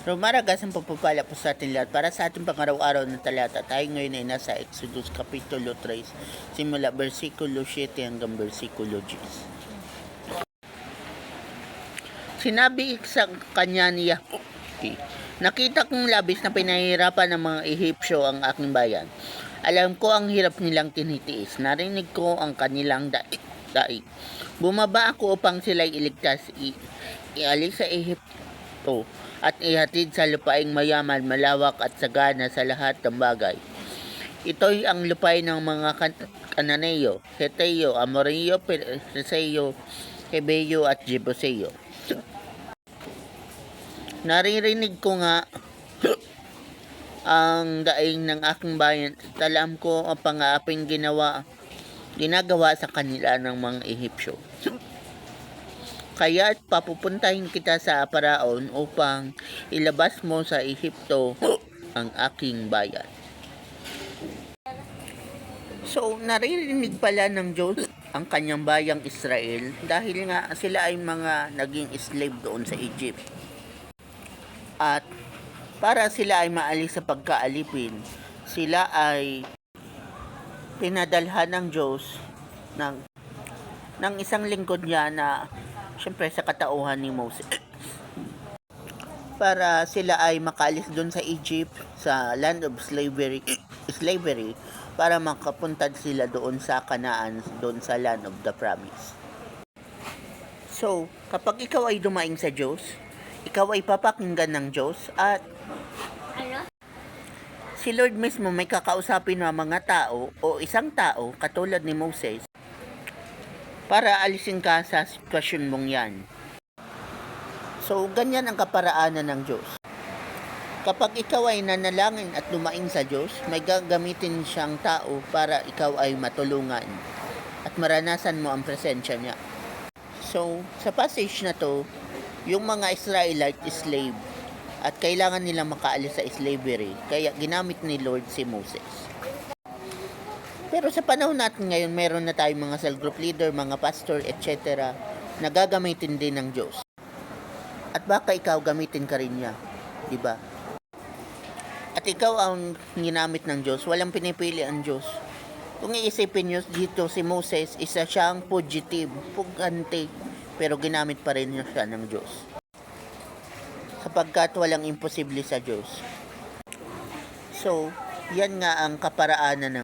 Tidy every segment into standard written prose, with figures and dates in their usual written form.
Rumaragas ang pagpapala po sa ating lahat para sa ating pangaraw-araw na talata. Tayo ngayon ay nasa Exodus Kapitulo 3, simula versikulo 7 hanggang versikulo 10. Sinabi sa kanya ni Yakob, nakita kong labis na pinahihirapan ng mga Ehipsyo ang aking bayan. Alam ko ang hirap nilang tinitiis. Narinig ko ang kanilang daig. Bumaba ako upang sila'y iligtas, ialis sa Ehipto at ihatid sa lupaing mayaman, malawak at sagana sa lahat ng bagay. Ito'y ang lupain ng mga Kananeo, Heteo, Amoreo, Pereseo, Hebeyo at Jebuseo. Naririnig ko nga ang daing ng aking bayan at alam ko ang pangaaping ginagawa sa kanila ng mga Ehipsyo. Kaya't papupuntahin kita sa Paraon upang ilabas mo sa Ehipto ang aking bayan. So, naririnig pala ng Diyos ang kanyang bayang Israel dahil nga sila ay mga naging slave doon sa Egypt. At para sila ay maalis sa pagkaalipin, sila ay pinadalhan ng Diyos ng isang lingkod niya na siyempre sa katauhan ni Moses para sila ay makaalis doon sa Egypt, sa land of slavery para makapuntad sila doon sa Canaan, doon sa land of the promise. So, kapag ikaw ay dumaing sa Diyos, ikaw ay papakinggan ng Diyos at si Lord mismo may kakausapin ng mga tao o isang tao katulad ni Moses para alisin ka sa sitwasyon mong yan. So, ganyan ang kaparaanan ng Diyos. Kapag ikaw ay nanalangin at dumaing sa Diyos, may gagamitin siyang tao para ikaw ay matulungan at maranasan mo ang presensya niya. So, sa passage na to, yung mga Israelite slave at kailangan nilang makaalis sa slavery, kaya ginamit ni Lord si Moses. Pero sa panahon natin ngayon, meron na tayong mga cell group leader, mga pastor, etc. na gagamitin din ng Diyos. At baka ikaw gamitin ka rin niya, di ba? At ikaw ang ginamit ng Diyos, walang pinipili ang Diyos. Kung iisipin nyo dito si Moses, isa siyang fugitive, pugante, pero ginamit pa rin niya siya ng Diyos. Sapagkat walang imposible sa Diyos. So, yan nga ang kaparaanan ng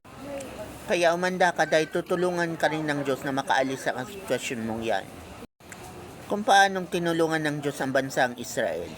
kaya umanda ka dahil tutulungan ka rin ng Diyos na makaalis sa sitwasyon mong yan. Kung paanong tinulungan ng Diyos ang bansang Israel.